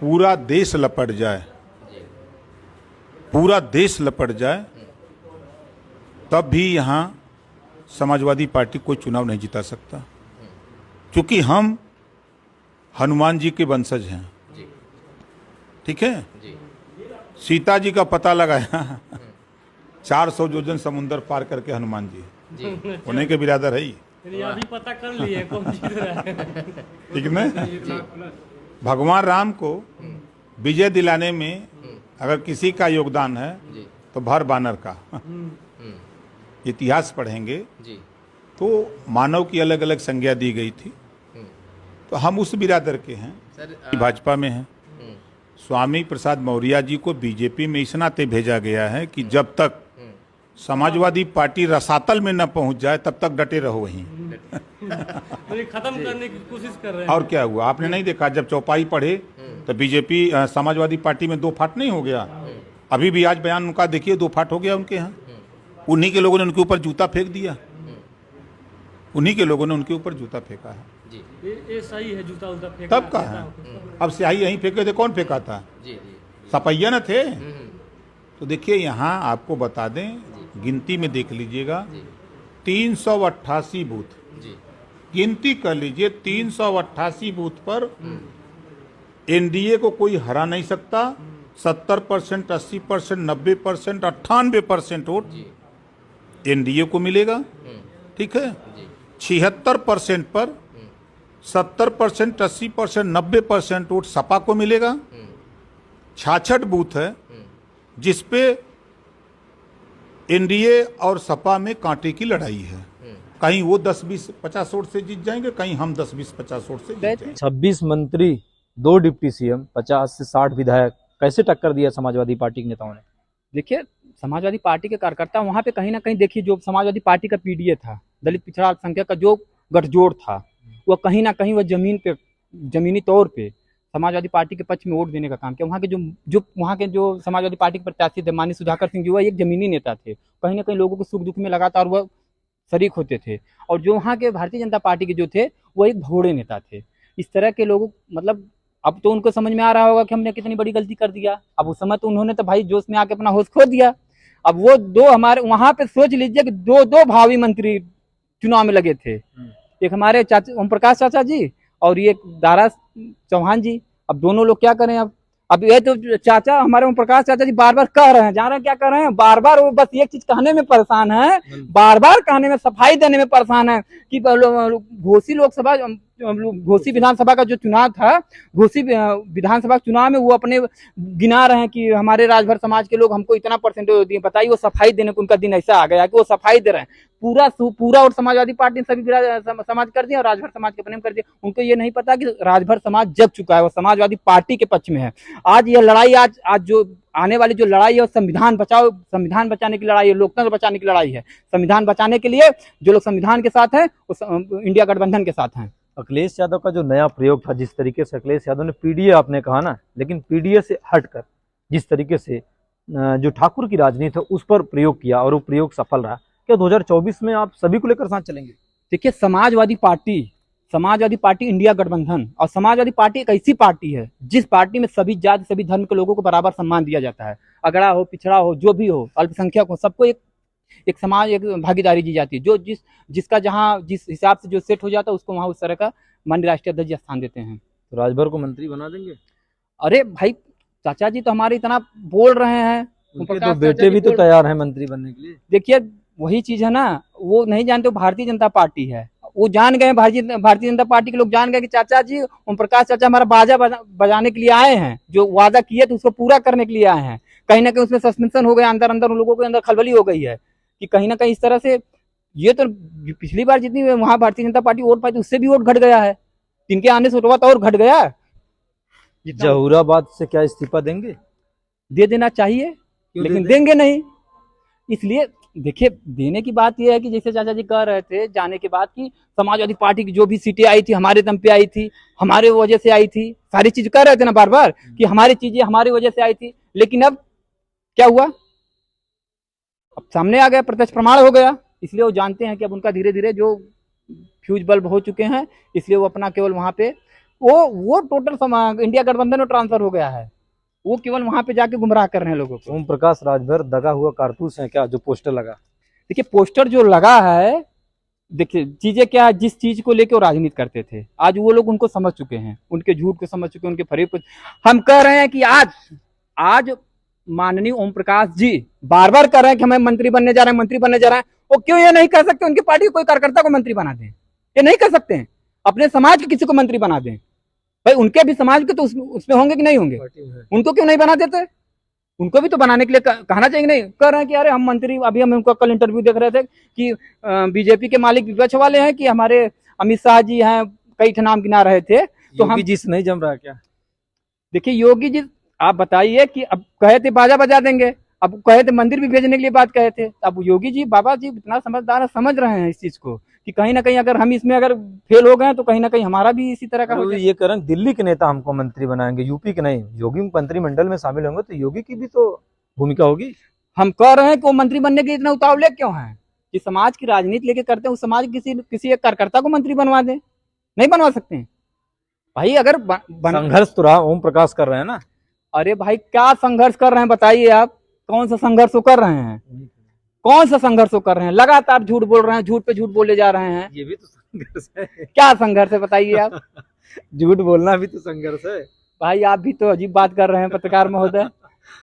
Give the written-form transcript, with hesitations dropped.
पूरा देश लपट जाए, पूरा देश लपट जाए, तब भी यहाँ समाजवादी पार्टी कोई चुनाव नहीं जिता सकता, क्योंकि हम हनुमान जी के वंशज हैं। ठीक है, सीता जी का पता लगाया 400 योजन समुंदर पार करके हनुमान जी उन्हीं के बिरादर है ही। अभी पता कर लिए कौन जीत रहा है। ठीक है, भगवान राम को विजय दिलाने में अगर किसी का योगदान है तो भर बानर का। इतिहास पढ़ेंगे तो मानव की अलग अलग संज्ञा दी गई थी, तो हम उस बिरादर के हैं, भाजपा में हैं। स्वामी प्रसाद मौर्य जी को बीजेपी में इस नाते भेजा गया है कि जब तक समाजवादी पार्टी रसातल में न पहुंच जाए तब तक डटे रहो वहीं। खत्म करने की कोशिश कर रहे हैं। और क्या हुआ, आपने नहीं देखा जब चौपाई पढ़े तो बीजेपी समाजवादी पार्टी में 2 फाट नहीं हो गया? अभी भी आज बयान उनका देखिए 2 फाट हो गया उनके यहाँ। उन्हीं के लोगों ने उनके ऊपर जूता फेंक दिया, उन्हीं के लोगों ने उनके ऊपर जूता फेंका है। ये सही है, जूता उल्टा फेंका तब का है, अब स्याही यहीं फेंके थे, कौन फेंका था? सपैया न थे। तो देखिए यहाँ आपको बता दें, गिनती में देख लीजिएगा 388 बूथ, गिनती कर लीजिए 388 बूथ पर एनडीए को कोई हरा नहीं सकता। 70%, 80%, 90%, 98% वोट एनडीए को मिलेगा। ठीक है, 76% पर 70%, 80%, 90% वोट सपा को मिलेगा। 66 बूथ है जिसपे एनडीए और सपा में कांटे की लड़ाई है। कहीं वो 10-20-50 वोट से जीत जाएंगे, कहीं हम 10-20-50 वोट से जीत जाएंगे। 26 मंत्री, 2 डिप्टी सीएम, 50 से 60 विधायक, कैसे टक्कर दिया समाजवादी पार्टी के नेताओं ने? देखिए, समाजवादी पार्टी के कार्यकर्ता वहाँ पे कहीं ना कहीं देखिए, जो समाजवादी पार्टी का पीडीए था, दलित पिछड़ा अल्पसंख्यक का जो गठजोड़ था, वह कहीं ना कहीं वह जमीनी तौर पे समाजवादी पार्टी के पक्ष में वोट देने का काम किया। वहाँ के जो समाजवादी पार्टी के प्रत्याशी थे माननीय सुधाकर सिंह जी, वह एक जमीनी नेता थे, कहीं ना कहीं लोगों के सुख दुख में लगातार वह शरीक होते थे। और जो वहाँ के भारतीय जनता पार्टी के जो थे, वो एक भगोड़े नेता थे। इस तरह के लोगों, मतलब अब तो उनको समझ में आ रहा होगा कि हमने कितनी बड़ी गलती कर दिया। अब उस समय तो उन्होंने तो भाई जोश में आके अपना होश खो दिया। अब वो 2 हमारे वहाँ पे सोच लीजिए कि 2 भावी मंत्री चुनाव में लगे थे, एक हमारे चाचा ओम प्रकाश चाचा जी और ये दारा चौहान जी। अब दोनों लोग क्या करें? अब ये तो चाचा हमारे ओम प्रकाश चाचा जी बार बार कह रहे हैं, जान रहे हैं क्या कह रहे हैं? बार बार वो बस एक चीज कहने में परेशान है, बार बार कहने में, सफाई देने में परेशान है कि घोसी लोकसभा, घोसी विधानसभा का जो चुनाव था, घोसी विधानसभा चुनाव में वो अपने गिना रहे हैं कि हमारे राजभर समाज के लोग हमको इतना परसेंटेज दिए। बताइए, वो सफाई देने को उनका दिन ऐसा आ गया कि वो सफाई दे रहे हैं। पूरा और समाजवादी पार्टी ने सभी समाज कर दिया और राजभर समाज के अपने कर दिया। उनको ये नहीं पता कि राजभर समाज जग चुका है, वो समाजवादी पार्टी के पक्ष में है। आज ये लड़ाई, आज जो आने वाली जो लड़ाई है, संविधान बचाओ, संविधान बचाने की लड़ाई है, लोकतंत्र बचाने की लड़ाई है। संविधान बचाने के लिए जो लोग संविधान के साथ हैं, वो इंडिया गठबंधन के साथ हैं। अखिलेश यादव का जो नया प्रयोग था, जिस तरीके से अखिलेश यादव ने पीडीए, आपने कहा ना, लेकिन पीडीए से हटकर जिस तरीके से जो ठाकुर की राजनीति है उस पर प्रयोग किया और वो प्रयोग सफल रहा, क्या 2024 में आप सभी को लेकर साथ चलेंगे? देखिए, समाजवादी पार्टी इंडिया गठबंधन, और समाजवादी पार्टी एक ऐसी पार्टी है जिस पार्टी में सभी जाति, सभी धर्म के लोगों को बराबर सम्मान दिया जाता है। अगड़ा हो, पिछड़ा हो, जो भी हो, अल्पसंख्यक हो, सबको एक समाज, एक भागीदारी दी जाती है। जो जिसका जहाँ जिस हिसाब से जो सेट हो जाता है, उसको वहाँ उस तरह का माननीय राष्ट्रीय अध्यक्ष स्थान देते हैं। तो राजभर को मंत्री बना देंगे? अरे भाई, चाचा जी तो हमारे इतना बोल रहे हैं, उनके तो बेटे भी तो तैयार हैं मंत्री बनने के लिए। देखिए, वही चीज है ना, वो नहीं जानते भारतीय जनता पार्टी है। वो जान गए, भारतीय जनता पार्टी के लोग जान गए कि चाचा जी, ओम प्रकाश चाचा हमारा बाजा बजाने के लिए आए हैं, जो वादा किए थे उसको पूरा करने के लिए आए हैं। कहीं ना कहीं उसमें सस्पेंशन हो गया, अंदर उन लोगों के अंदर खलबली हो गई है कि कहीं ना कहीं इस तरह से, ये तो पिछली बार जितनी वहां भारतीय जनता पार्टी वोट पाई थी, उससे भी वोट घट गया है। इनके आने से वोट और घट गया। जहूराबाद से क्या इस्तीफा देंगे? दे देना चाहिए, लेकिन देंगे नहीं। इसलिए देखिए, देने की बात यह है कि जैसे चाचा जी कह रहे थे जाने के बाद कि समाजवादी पार्टी की जो भी सीटें आई थी हमारे दम पे आई थी, हमारे वजह से आई थी, सारी चीज कह रहे थे ना बार बार कि हमारी चीजें हमारी वजह से आई थी। लेकिन अब क्या हुआ? अब सामने आ गया, प्रत्यक्ष प्रमाण हो गया। इसलिए वो जानते हैं कि अब उनका धीरे धीरे जो फ्यूज बल्ब हो चुके हैं, इसलिए वो अपना केवल वहां पे वो टोटल इंडिया गठबंधन में ट्रांसफर हो गया है। वो केवल वहां पे जाके गुमराह कर रहे हैं लोगों को। ओम प्रकाश राजभर दगा हुआ कारतूस है क्या, जो पोस्टर लगा? देखिए पोस्टर जो लगा है, देखिए चीजें क्या, जिस चीज को लेके वो राजनीति करते थे, आज वो लोग उनको समझ चुके हैं, उनके झूठ को समझ चुके हैं, उनके फरेब को। हम कह रहे हैं कि आज माननीय ओम प्रकाश जी बार बार कह रहे हैं कि हमें मंत्री बनने जा रहे हैं, मंत्री बनने जा रहे हैं। वो क्यों ये नहीं कर सकते उनकी पार्टी के कोई कार्यकर्ता को मंत्री बना दें? ये नहीं कर सकते हैं? अपने समाज के किसी को मंत्री बना दें। भाई उनके भी समाज के तो उसमें होंगे कि नहीं होंगे? उनको क्यों नहीं बना देते? उनको भी तो बनाने के लिए कहना चाहिए। नहीं कह रहे हैं कि अरे हम मंत्री, अभी हम उनका कल इंटरव्यू देख रहे थे कि बीजेपी के मालिक विपक्ष वाले हैं कि हमारे अमित शाह जी हैं, कई नाम गिना रहे थे। तो हम जिस नहीं जम रहा क्या? देखिए योगी जी आप बताइए कि अब कहे थे बाजा बजा देंगे, अब कहे थे मंदिर भी भेजने के लिए बात कहे थे। अब योगी जी बाबा जी इतना समझदार है, समझ रहे हैं इस चीज को कि कहीं ना कहीं अगर हम इसमें अगर फेल हो गए तो कहीं ना कहीं हमारा भी इसी तरह का हो जाए। ये करें दिल्ली के नेता हमको मंत्री बनाएंगे, यूपी के नहीं। योगी मंत्रिमंडल में शामिल होंगे तो योगी की भी तो भूमिका होगी। हम कह रहे हैं कि वो मंत्री बनने के इतना उतावले क्यों हैं? कि समाज की राजनीति लेके करते हैं, उस समाज किसी एक कार्यकर्ता को मंत्री बनवा दें, नहीं बनवा सकते हैं भाई। अगर संघर्ष तो रहा ओम प्रकाश कर रहे हैं ना। अरे भाई क्या संघर्ष कर रहे हैं बताइए आप? कौन सा संघर्ष वो कर रहे हैं? कौन सा संघर्ष वो कर रहे हैं? लगातार झूठ बोल रहे हैं, झूठ पे झूठ बोले जा रहे हैं। ये भी तो संघर्ष है। क्या संघर्ष है बताइए आप? झूठ बोलना भी तो संघर्ष है भाई। आप भी तो अजीब बात कर रहे हैं पत्रकार महोदय।